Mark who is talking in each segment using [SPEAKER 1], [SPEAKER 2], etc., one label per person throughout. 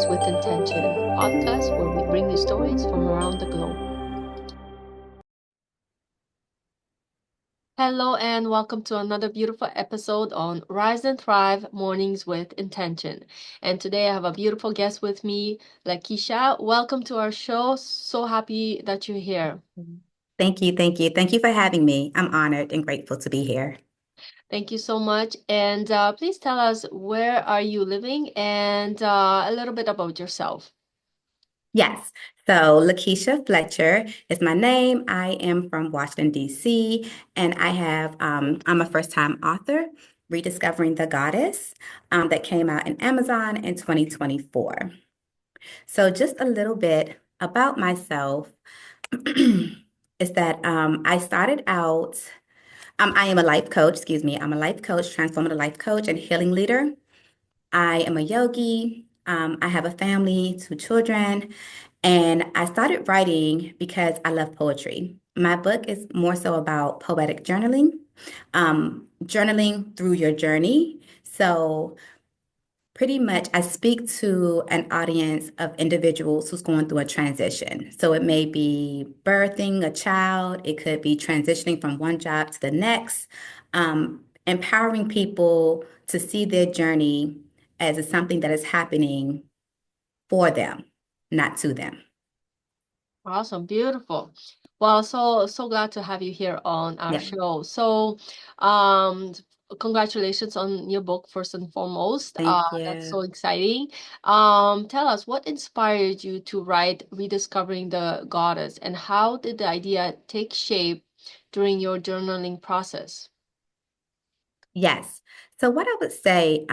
[SPEAKER 1] Mornings with Intention, podcast where we bring you stories from around the globe. Hello, and welcome to another beautiful episode on Rise and Thrive Mornings with Intention. And today I have a beautiful guest with me, Lakeisha. Welcome to our show. So happy that you're here.
[SPEAKER 2] Thank you. Thank you. Thank you for having me. I'm honored and grateful to be here.
[SPEAKER 1] Thank you so much. And please tell us, where are you living and a little bit about yourself.
[SPEAKER 2] Yes. So Lakeisha Fletcher is my name. I am from Washington, D.C., and I'm a first-time author, Rediscovering the Goddess, that came out in Amazon in 2024. So just a little bit about myself is that I started out, I am a life coach, excuse me. I'm a life coach, transformative life coach and healing leader. I am a yogi. I have a family, two children, and I started writing because I love poetry. My book is more so about poetic journaling, journaling through your journey. So pretty much I speak to an audience of individuals who's going through a transition. So it may be birthing a child, it could be transitioning from one job to the next, empowering people to see their journey as something that is happening for them, not to them.
[SPEAKER 1] Awesome, beautiful. Well, so glad to have you here on our
[SPEAKER 2] Yeah,
[SPEAKER 1] show. So, um, congratulations on your book first and foremost.
[SPEAKER 2] thank
[SPEAKER 1] That's
[SPEAKER 2] you.
[SPEAKER 1] so exciting. Tell us what inspired you to write Rediscovering the Goddess, and how did the idea take shape during your journaling process?
[SPEAKER 2] Yes. So what I would say,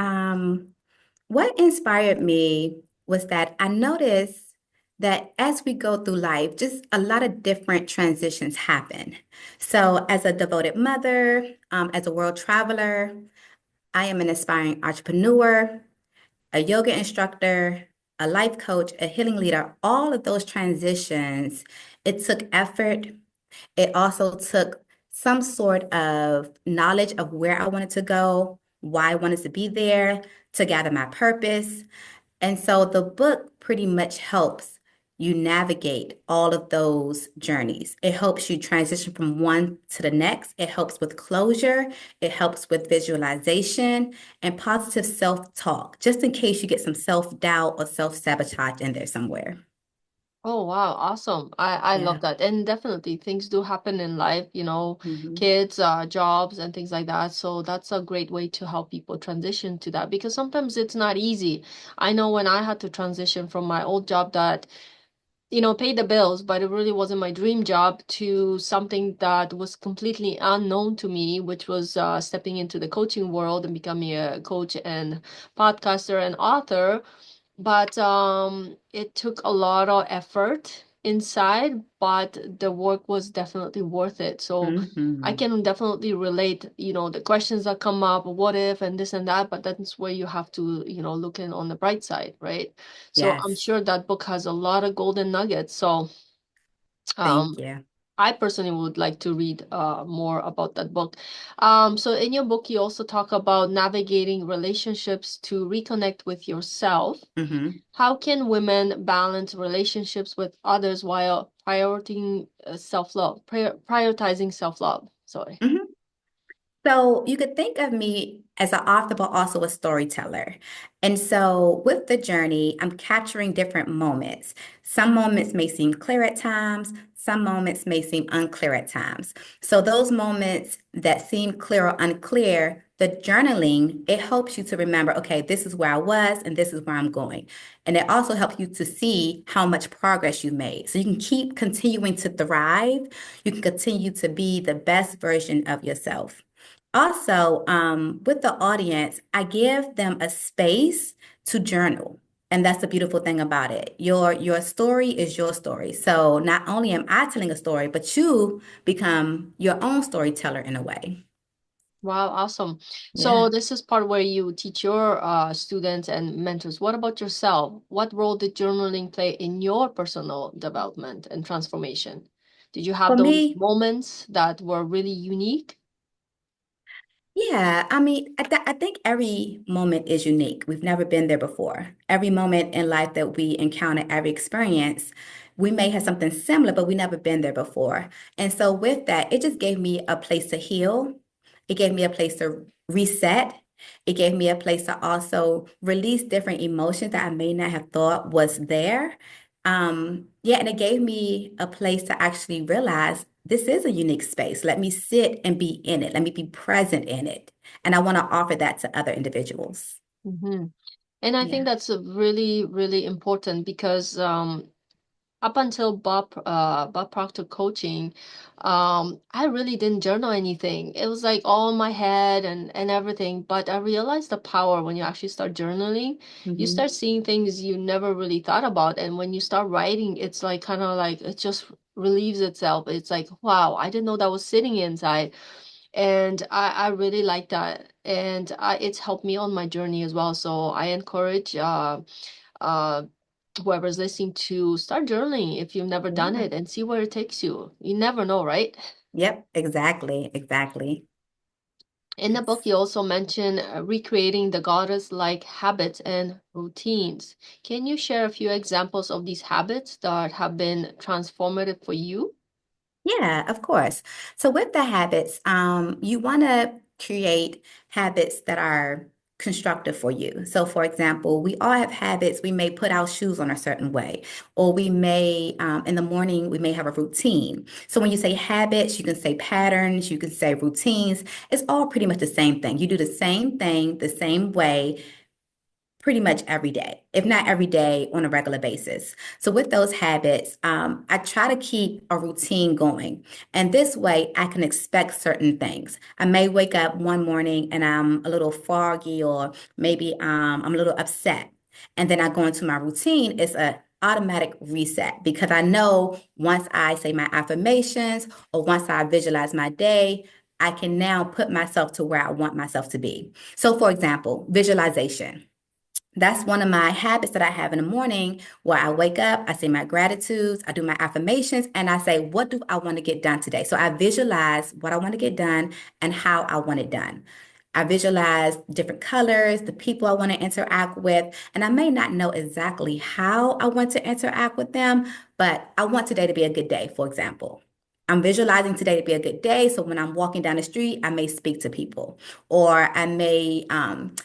[SPEAKER 2] what inspired me was that I noticed that as we go through life, just a lot of different transitions happen. So, as a devoted mother, as a world traveler, I am an aspiring entrepreneur, a yoga instructor, a life coach, a healing leader. All of those transitions, it took effort. It also took some sort of knowledge of where I wanted to go, why I wanted to be there, to gather my purpose. And so the book pretty much helps you navigate all of those journeys. It helps you transition from one to the next. It helps with closure. It helps with visualization and positive self-talk, just in case you get some self-doubt or self-sabotage in there somewhere.
[SPEAKER 1] Oh wow, awesome. I love
[SPEAKER 2] Yeah.
[SPEAKER 1] that. And definitely things do happen in life,
[SPEAKER 2] Hmm.
[SPEAKER 1] kids, jobs and things like that. So that's a great way to help people transition to that because sometimes it's not easy. I know when I had to transition from my old job that, paid the bills, but it really wasn't my dream job to something that was completely unknown to me, which was stepping into the coaching world and becoming a coach and podcaster and author. But it took a lot of effort inside, but the work was definitely worth it. So I
[SPEAKER 2] Hmm.
[SPEAKER 1] can definitely relate, the questions that come up, what if, and this and that, but that's where you have to, look in on the bright side, right? So I'm
[SPEAKER 2] Yes.
[SPEAKER 1] sure that book has a lot of golden nuggets. So
[SPEAKER 2] Thank
[SPEAKER 1] um,
[SPEAKER 2] you.
[SPEAKER 1] I personally would like to read more about that book. So in your book, you also talk about navigating relationships to reconnect with yourself.
[SPEAKER 2] Hmm.
[SPEAKER 1] How can women balance relationships with others while prioritizing self-love? Sorry.
[SPEAKER 2] Hmm. So you could think of me as an author, but also a storyteller. And so with the journey, I'm capturing different moments. Some moments may seem clear at times, some moments may seem unclear at times. So those moments that seem clear or unclear, the journaling, it helps you to remember, okay, this is where I was and this is where I'm going. And it also helps you to see how much progress you made. So you can keep continuing to thrive. You can continue to be the best version of yourself. Also, with the audience, I give them a space to journal. And that's the beautiful thing about it. Your story is your story. So not only am I telling a story, but you become your own storyteller in a way.
[SPEAKER 1] Wow, awesome.
[SPEAKER 2] Yeah.
[SPEAKER 1] So this is part where you teach your students and mentors. What about yourself? What role did journaling play in your personal development and transformation? Did you have
[SPEAKER 2] For
[SPEAKER 1] those
[SPEAKER 2] me,
[SPEAKER 1] moments that were really unique?
[SPEAKER 2] Yeah, I mean, I think every moment is unique. We've never been there before. Every moment in life that we encounter, every experience, we may have something similar, but we never been there before. And so with that, it just gave me a place to heal. It gave me a place to reset. It gave me a place to also release different emotions that I may not have thought was there. Yeah, and it gave me a place to actually realize this is a unique space. Let me sit and be in it. Let me be present in it. And I want to offer that to other individuals.
[SPEAKER 1] Hmm. And I think
[SPEAKER 2] Yeah.
[SPEAKER 1] that's a really, really important because up until Bob Proctor coaching, I really didn't journal anything. It was like all in my head and everything. But I realized the power when you actually start journaling. You
[SPEAKER 2] Hmm.
[SPEAKER 1] start seeing things you never really thought about. And when you start writing, it's like kind of like it just relieves itself. It's like, wow, I didn't know that was sitting inside. And I really like that. And it's helped me on my journey as well. So I encourage uh whoever's listening to start journaling if you've never done
[SPEAKER 2] Yeah.
[SPEAKER 1] it and see where it takes you. You never know, right?
[SPEAKER 2] Yep, exactly. Exactly.
[SPEAKER 1] In the book,
[SPEAKER 2] Yes.
[SPEAKER 1] you also mention recreating the goddess-like habits and routines. Can you share a few examples of these habits that have been transformative for you?
[SPEAKER 2] Yeah, of course. So with the habits, you want to create habits that are constructive for you. So for example, we all have habits. We may put our shoes on a certain way, or we may, in the morning, we may have a routine. So when you say habits, you can say patterns, you can say routines. It's all pretty much the same thing. You do the same thing the same way pretty much every day, if not every day on a regular basis. So with those habits, I try to keep a routine going. And this way I can expect certain things. I may wake up one morning and I'm a little foggy or maybe I'm a little upset. And then I go into my routine. It's a automatic reset because I know once I say my affirmations or once I visualize my day, I can now put myself to where I want myself to be. So for example, visualization. That's one of my habits that I have in the morning where I wake up, I say my gratitudes, I do my affirmations, and I say, what do I want to get done today? So I visualize what I want to get done and how I want it done. I visualize different colors, the people I want to interact with, and I may not know exactly how I want to interact with them, but I want today to be a good day, for example. I'm visualizing today to be a good day. So when I'm walking down the street, I may speak to people or I may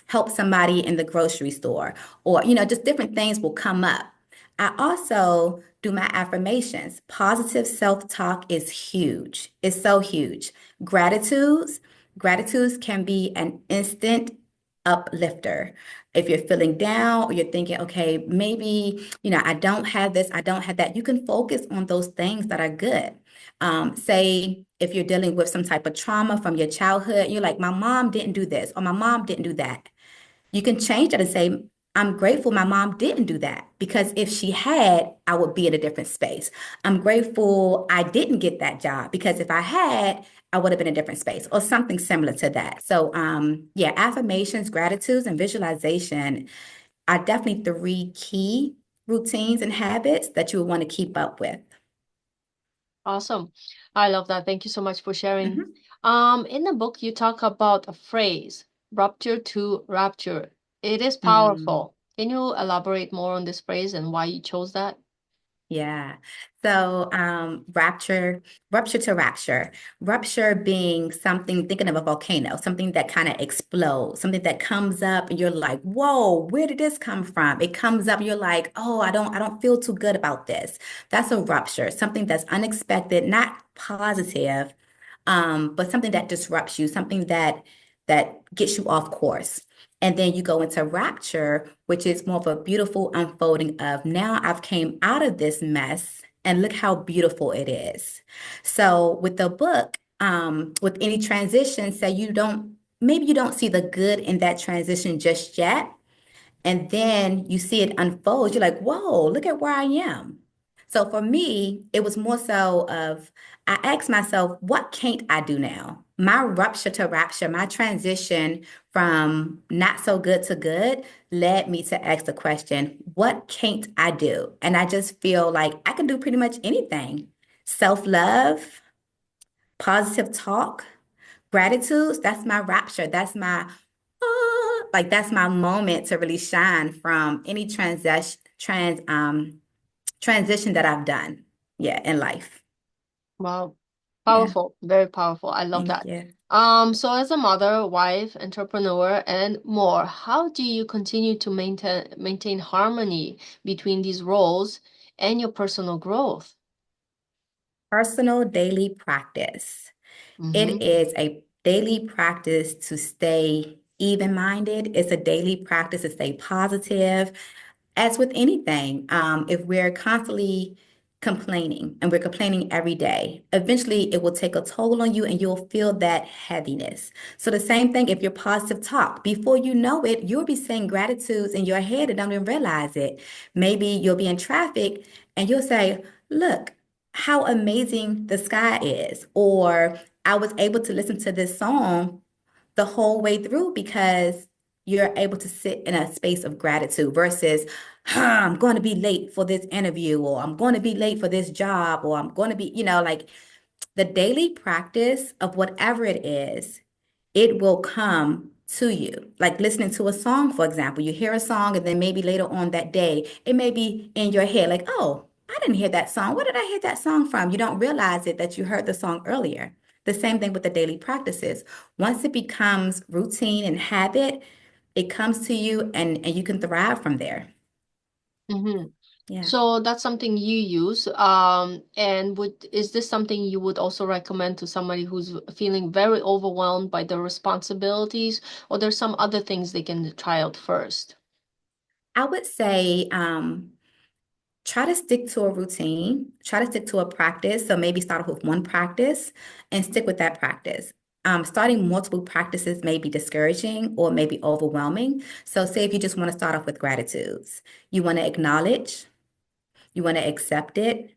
[SPEAKER 2] help somebody in the grocery store, or, just different things will come up. I also do my affirmations. Positive self-talk is huge. It's so huge. Gratitudes, gratitudes can be an instant uplifter. If you're feeling down or you're thinking, okay, maybe, I don't have this, I don't have that, you can focus on those things that are good. Say if you're dealing with some type of trauma from your childhood, you're like, my mom didn't do this or my mom didn't do that. You can change that and say, I'm grateful my mom didn't do that because if she had, I would be in a different space. I'm grateful I didn't get that job because if I had, I would have been in a different space or something similar to that. So, yeah, affirmations, gratitudes, and visualization are definitely three key routines and habits that you would want to keep up with.
[SPEAKER 1] Awesome. I love that. Thank you so much for sharing.
[SPEAKER 2] Mhm.
[SPEAKER 1] In the book, you talk about a phrase, rupture to rapture. It is
[SPEAKER 2] Mm.
[SPEAKER 1] powerful. Can you elaborate more on this phrase and why you chose that?
[SPEAKER 2] Yeah. So, rupture to rapture. Rupture being something, thinking of a volcano, something that kind of explodes, something that comes up and you're like, whoa, where did this come from? It comes up, you're like, oh, I don't feel too good about this. That's a rupture, something that's unexpected, not positive, but something that disrupts you, something that gets you off course. And then you go into rapture, which is more of a beautiful unfolding of now I've came out of this mess and look how beautiful it is. So with the book, with any transition, say maybe you don't see the good in that transition just yet. And then you see it unfold. You're like, whoa, look at where I am. So for me, it was more so of I asked myself, what can't I do now? My rupture to rapture, my transition from not so good to good led me to ask the question, what can't I do? And I just feel like I can do pretty much anything. Self-love, positive talk, Gratitude, that's my rapture. That's my like that's my moment to really shine from any transition that I've done. Yeah, in life.
[SPEAKER 1] Wow.
[SPEAKER 2] Yeah.
[SPEAKER 1] Powerful, very powerful. I love
[SPEAKER 2] Thank
[SPEAKER 1] that.
[SPEAKER 2] you.
[SPEAKER 1] So as a mother, wife, entrepreneur, and more, how do you continue to maintain harmony between these roles and your personal growth?
[SPEAKER 2] Personal daily practice.
[SPEAKER 1] Mm-hmm.
[SPEAKER 2] It is a daily practice to stay even-minded. It's a daily practice to stay positive. As with anything, if we're constantly complaining and we're complaining every day, eventually it will take a toll on you and you'll feel that heaviness. So the same thing if you're positive talk, before you know it, you'll be saying gratitudes in your head and don't even realize it. Maybe you'll be in traffic and you'll say, look, how amazing the sky is. Or I was able to listen to this song the whole way through because you're able to sit in a space of gratitude versus, I'm going to be late for this interview, or I'm going to be late for this job, or I'm going to be, like the daily practice of whatever it is, it will come to you. Like listening to a song, for example, you hear a song, and then maybe later on that day, it may be in your head, like, oh, I didn't hear that song. Where did I hear that song from? You don't realize it that you heard the song earlier. The same thing with the daily practices. Once it becomes routine and habit, it comes to you and you can thrive from there.
[SPEAKER 1] Mm-hmm.
[SPEAKER 2] Yeah.
[SPEAKER 1] So that's something you use. And is this something you would also recommend to somebody who's feeling very overwhelmed by the responsibilities, or there's some other things they can try out first?
[SPEAKER 2] I would say try to stick to a routine, try to stick to a practice. So maybe start off with one practice and stick with that practice. Starting multiple practices may be discouraging or maybe overwhelming. So say if you just want to start off with gratitudes, you want to acknowledge, you want to accept it,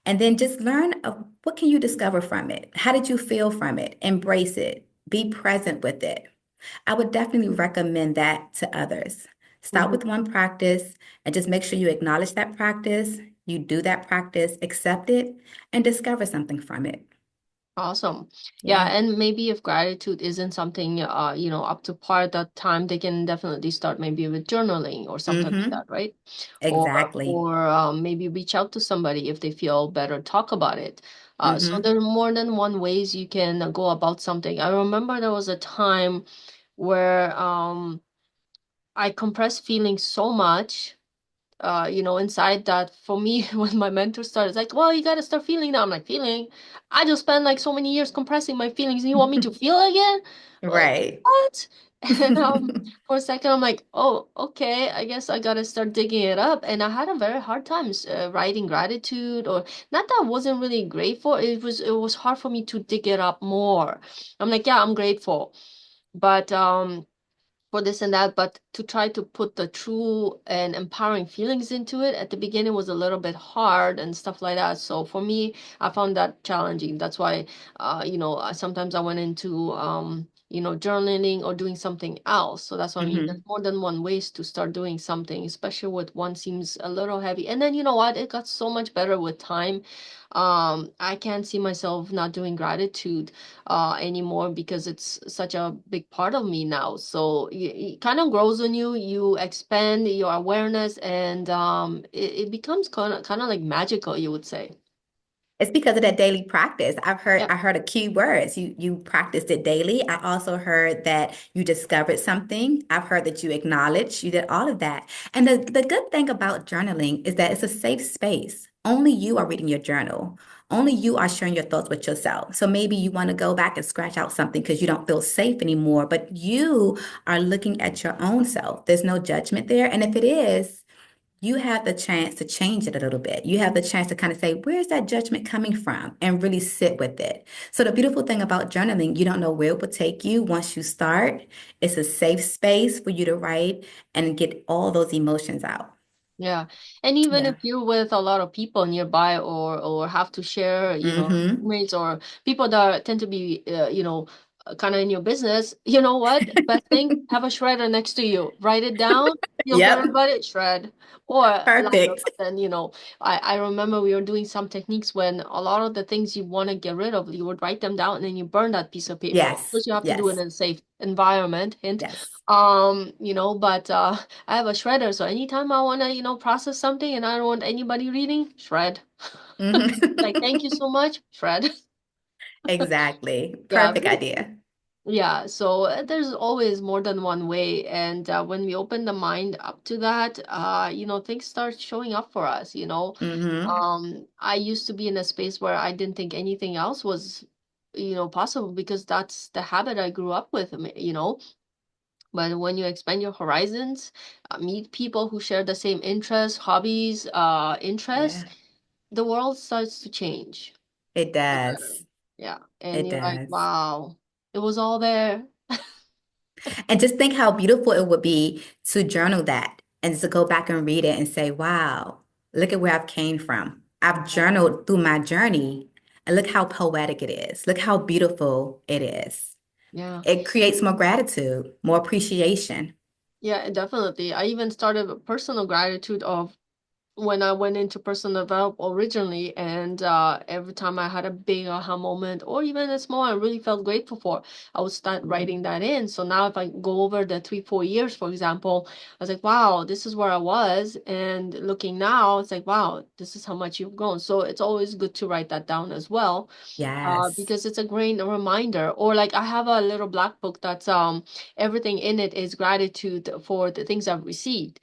[SPEAKER 2] and then just learn of what can you discover from it? How did you feel from it? Embrace it. Be present with it. I would definitely recommend that to others. Start with one practice and just make sure you acknowledge that practice, you do that practice, accept it, and discover something from it.
[SPEAKER 1] Awesome. Yeah,
[SPEAKER 2] Yeah.
[SPEAKER 1] and maybe if gratitude isn't something up to par at that time, they can definitely start maybe with journaling or something like
[SPEAKER 2] Mm-hmm.
[SPEAKER 1] that, right? Or
[SPEAKER 2] Exactly.
[SPEAKER 1] maybe reach out to somebody if they feel better, talk about it. So
[SPEAKER 2] Mm-hmm.
[SPEAKER 1] there are more than one ways you can go about something. I remember there was a time where I compressed feelings so much inside that for me, when my mentor started, it's like, well, you got to start feeling now. I'm like, feeling? I just spent like so many years compressing my feelings and you want me to feel again? Like,
[SPEAKER 2] Right.
[SPEAKER 1] what? And for a second, I'm like, oh, okay, I guess I got to start digging it up. And I had a very hard time writing gratitude, or not that I wasn't really grateful. It was hard for me to dig it up more. I'm like, yeah, I'm grateful. But for this and that, but to try to put the true and empowering feelings into it at the beginning was a little bit hard and stuff like that. So for me, I found that challenging. That's why, sometimes I went into, journaling or doing something else. So that's what I mean. There's
[SPEAKER 2] Mm-hmm.
[SPEAKER 1] more than one ways to start doing something, especially with one seems a little heavy. And then you know what? It got so much better with time. I can't see myself not doing gratitude anymore because it's such a big part of me now. So it kind of grows on you. You expand your awareness, and it becomes kind of like magical, you would say.
[SPEAKER 2] It's because of that daily practice.
[SPEAKER 1] Yeah.
[SPEAKER 2] I heard a key words. You practiced it daily. I also heard that you discovered something. I've heard that you acknowledged, you did all of that. And the good thing about journaling is that it's a safe space. Only you are reading your journal. Only you are sharing your thoughts with yourself. So maybe you want to go back and scratch out something because you don't feel safe anymore, but you are looking at your own self. There's no judgment there. And if it is, you have the chance to change it a little bit. You have the chance to kind of say, where's that judgment coming from? And really sit with it. So, the beautiful thing about journaling, you don't know where it will take you once you start. It's a safe space for you to write and get all those emotions out.
[SPEAKER 1] Yeah. And even
[SPEAKER 2] Yeah.
[SPEAKER 1] if you're with a lot of people nearby, or have to share,
[SPEAKER 2] Mm-hmm.
[SPEAKER 1] roommates or people that tend to be, kind of in your business, you know what? Best thing, have a shredder next to you. Write it down, feel better
[SPEAKER 2] Yep.
[SPEAKER 1] about it, shred. Or lighter,
[SPEAKER 2] Perfect.
[SPEAKER 1] but then, I remember we were doing some techniques when a lot of the things you want to get rid of, you would write them down and then you burn that piece of paper. Of
[SPEAKER 2] Yes.
[SPEAKER 1] course, you have to do it
[SPEAKER 2] Yes.
[SPEAKER 1] in a safe environment, hint.
[SPEAKER 2] Yes.
[SPEAKER 1] But I have a shredder, so anytime I want to, process something and I don't want anybody reading, shred. Like, thank you
[SPEAKER 2] Hmm.
[SPEAKER 1] so much, shred.
[SPEAKER 2] Exactly.
[SPEAKER 1] Yeah,
[SPEAKER 2] Perfect idea.
[SPEAKER 1] yeah, so there's always more than one way, and when we open the mind up to that, things start showing up for us,
[SPEAKER 2] Hmm.
[SPEAKER 1] I used to be in a space where I didn't think anything else was, possible because that's the habit I grew up with, But when you expand your horizons, meet people who share the same interests, hobbies, interests,
[SPEAKER 2] Yeah,
[SPEAKER 1] the world starts to change
[SPEAKER 2] it
[SPEAKER 1] for the better.
[SPEAKER 2] does.
[SPEAKER 1] Yeah, and
[SPEAKER 2] It
[SPEAKER 1] you're like,
[SPEAKER 2] does.
[SPEAKER 1] wow, it was all there.
[SPEAKER 2] And just think how beautiful it would be to journal that and to go back and read it and say, wow, look at where I've came from. I've journaled through my journey and look how poetic it is. Look how beautiful it is.
[SPEAKER 1] Yeah.
[SPEAKER 2] It creates more gratitude, more appreciation.
[SPEAKER 1] Yeah, definitely. I even started a personal gratitude of when I went into personal development originally, and every time I had a big aha moment or even a small, I really felt grateful for, I would start writing that in. So now, if I go over the 3, 4 years, for example, I was like, wow, this is where I was, and looking now, it's like, wow, this is how much you've grown. So it's always good to write that down as well,
[SPEAKER 2] Yes.
[SPEAKER 1] because it's a great reminder. Or like I have a little black book that's everything in it is gratitude for the things I've received,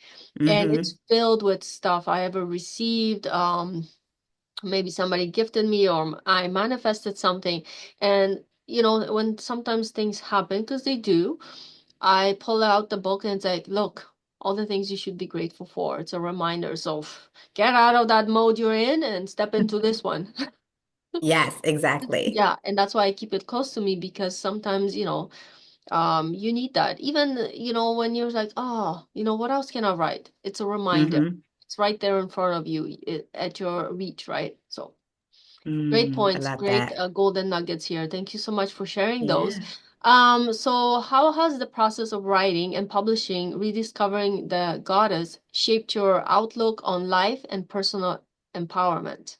[SPEAKER 1] and
[SPEAKER 2] Hmm.
[SPEAKER 1] it's filled with stuff I ever received. Maybe somebody gifted me or I manifested something, and when sometimes things happen, because they do, I pull out the book and it's like, look, all the things you should be grateful for. It's a reminder. So get out of that mode you're in and step into this one.
[SPEAKER 2] Yes, exactly.
[SPEAKER 1] Yeah, and that's why I keep it close to me, because sometimes, you need that. Even, when you're like, oh, what else can I write? It's a reminder.
[SPEAKER 2] Hmm.
[SPEAKER 1] It's right there in front of you, at your reach, right? So great
[SPEAKER 2] I
[SPEAKER 1] points,
[SPEAKER 2] love
[SPEAKER 1] great
[SPEAKER 2] that.
[SPEAKER 1] golden nuggets here. Thank you so much for sharing those.
[SPEAKER 2] Yeah.
[SPEAKER 1] So how has the process of writing and publishing, Rediscovering the Goddess, shaped your outlook on life and personal empowerment?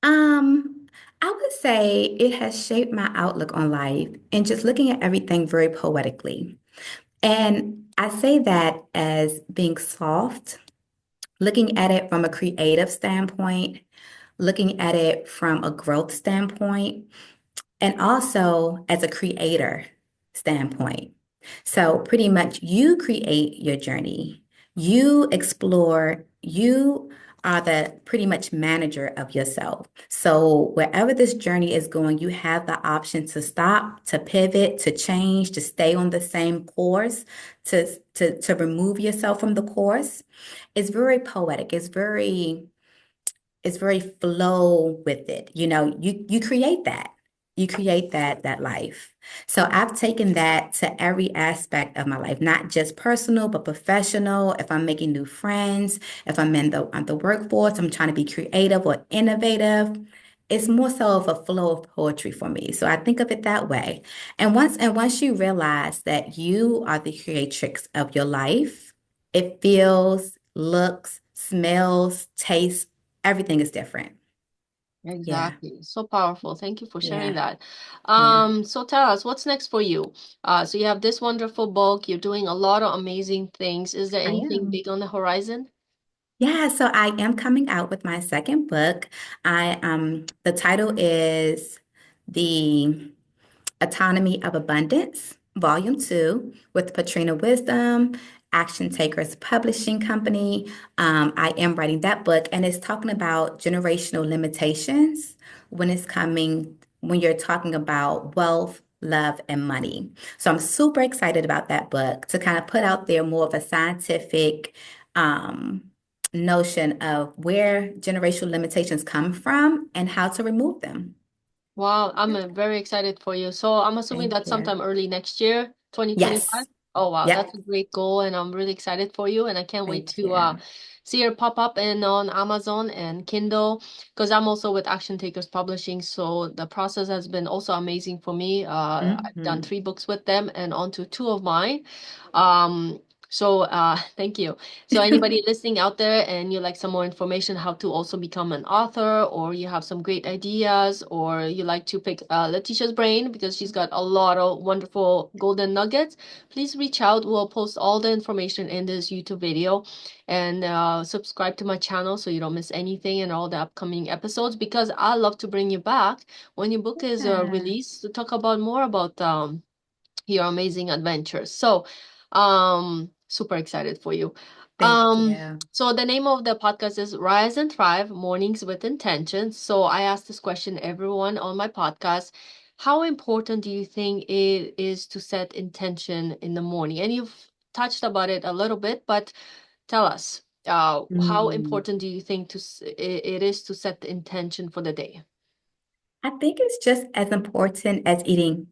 [SPEAKER 2] Um, I would say it has shaped my outlook on life and just looking at everything very poetically. And I say that as being soft, looking at it from a creative standpoint, looking at it from a growth standpoint, and also as a creator standpoint. So pretty much you create your journey. You explore, you are the pretty much manager of yourself. So wherever this journey is going, you have the option to stop, to pivot, to change, to stay on the same course, to remove yourself from the course. It's very poetic. It's very flow with it. You create that. You create that life. So I've taken that to every aspect of my life, not just personal, but professional. If I'm making new friends, if I'm in the workforce, I'm trying to be creative or innovative. It's more so of a flow of poetry for me. So I think of it that way. And once you realize that you are the creatrix of your life, it feels, looks, smells, tastes, everything is different. Yeah,
[SPEAKER 1] Exactly. So powerful. Thank you for sharing
[SPEAKER 2] yeah,
[SPEAKER 1] that.
[SPEAKER 2] yeah.
[SPEAKER 1] So tell us, what's next for you? So you have this wonderful book, you're doing a lot of amazing things. Is there
[SPEAKER 2] I
[SPEAKER 1] anything
[SPEAKER 2] am.
[SPEAKER 1] big on the horizon?
[SPEAKER 2] Yeah, so I am coming out with my second book. The title is The Autonomy of Abundance, Volume 2, with Patrina Wisdom, Action Takers Publishing Company. I am writing that book, and it's talking about generational limitations when you're talking about wealth, love, and money. So I'm super excited about that book to kind of put out there more of a scientific notion of where generational limitations come from and how to remove them.
[SPEAKER 1] Wow, I'm very excited for you. So I'm assuming
[SPEAKER 2] Thank
[SPEAKER 1] that's
[SPEAKER 2] you.
[SPEAKER 1] sometime early next year,
[SPEAKER 2] Yes.
[SPEAKER 1] 2025. Oh wow,
[SPEAKER 2] Yep.
[SPEAKER 1] that's a great goal, and I'm really excited for you. And I can't wait
[SPEAKER 2] Thank
[SPEAKER 1] to
[SPEAKER 2] you.
[SPEAKER 1] see her pop up and on Amazon and Kindle, because I'm also with Action Takers Publishing. So the process has been also amazing for me. I've done
[SPEAKER 2] Hmm.
[SPEAKER 1] 3 books with them and on to 2 of mine. Um, thank you. So anybody listening out there and you like some more information how to also become an author, or you have some great ideas, or you like to pick Letitia's brain because she's got a lot of wonderful golden nuggets, please reach out. We'll post all the information in this YouTube video, and subscribe to my channel so you don't miss anything and all the upcoming episodes, because I love to bring you back when your book is
[SPEAKER 2] Yeah.
[SPEAKER 1] released to talk about more about your amazing adventures. So, super excited for you.
[SPEAKER 2] Thank you.
[SPEAKER 1] So the name of the podcast is Rise and Thrive Mornings with Intention. So I ask this question everyone on my podcast. How important do you think it is to set intention in the morning? And you've touched about it a little bit, but tell us, how
[SPEAKER 2] Mm.
[SPEAKER 1] important do you think it is to set the intention for the day?
[SPEAKER 2] I think it's just as important as eating.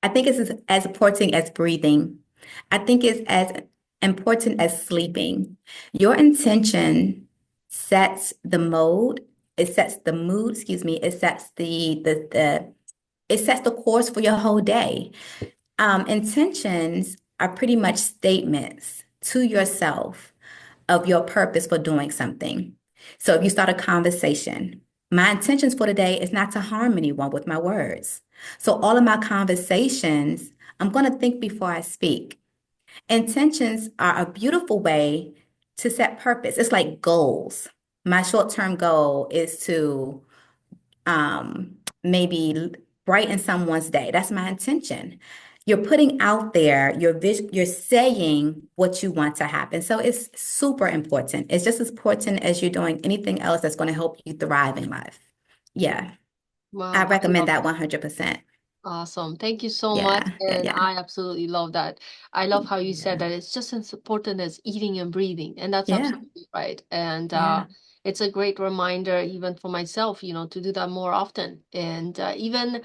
[SPEAKER 2] I think it's as important as breathing. I think it's as important as sleeping. Your intention sets the mode. It sets the mood, excuse me. It sets the it sets the course for your whole day. Intentions are pretty much statements to yourself of your purpose for doing something. So if you start a conversation, my intentions for today is not to harm anyone with my words. So all of my conversations, I'm going to think before I speak. Intentions are a beautiful way to set purpose. It's like goals. My short-term goal is to maybe brighten someone's day. That's my intention. You're putting out there, you're saying what you want to happen. So it's super important. It's just as important as you're doing anything else that's going to help you thrive in life. Yeah, I
[SPEAKER 1] Wow, I
[SPEAKER 2] recommend
[SPEAKER 1] love
[SPEAKER 2] that
[SPEAKER 1] that.
[SPEAKER 2] 100%.
[SPEAKER 1] Awesome. Thank you so much.
[SPEAKER 2] Yeah, yeah,
[SPEAKER 1] And
[SPEAKER 2] yeah.
[SPEAKER 1] I absolutely love that. I love how you said
[SPEAKER 2] Yeah,
[SPEAKER 1] that it's just as important as eating and breathing. And that's
[SPEAKER 2] yeah,
[SPEAKER 1] absolutely right. And
[SPEAKER 2] yeah,
[SPEAKER 1] it's a great reminder, even for myself, to do that more often. And even,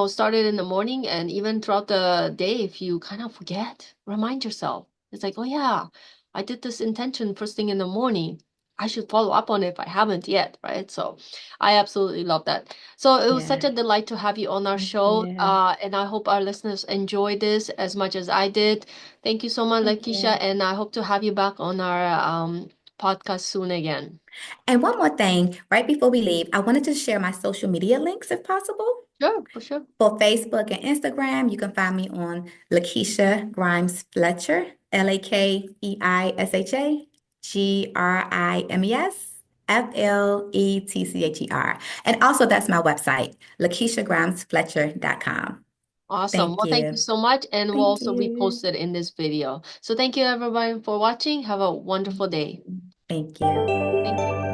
[SPEAKER 1] start it in the morning and even throughout the day, if you kind of forget, remind yourself. It's like, oh, yeah, I did this intention first thing in the morning. I should follow up on it if I haven't yet, right? So I absolutely love that. So it was such
[SPEAKER 2] yeah.
[SPEAKER 1] a delight to have you on our
[SPEAKER 2] Thank
[SPEAKER 1] show,
[SPEAKER 2] you.
[SPEAKER 1] and I hope our listeners enjoyed this as much as I did. Thank you so much,
[SPEAKER 2] Thank
[SPEAKER 1] Lakeisha,
[SPEAKER 2] you.
[SPEAKER 1] and I hope to have you back on our podcast soon again.
[SPEAKER 2] And one more thing, right before we leave, I wanted to share my social media links if possible.
[SPEAKER 1] Sure, for sure.
[SPEAKER 2] For Facebook and Instagram, you can find me on Lakeisha Grimes Fletcher, LakeishaGrimesFletcher. And also, that's my website, LakeishaGrimesFletcher.com.
[SPEAKER 1] Awesome.
[SPEAKER 2] Thank
[SPEAKER 1] Well, thank you
[SPEAKER 2] you.
[SPEAKER 1] so much, and we'll
[SPEAKER 2] Thank
[SPEAKER 1] also
[SPEAKER 2] you.
[SPEAKER 1] repost it in this video. So thank you everybody for watching. Have a wonderful day.
[SPEAKER 2] Thank you.
[SPEAKER 1] Thank you.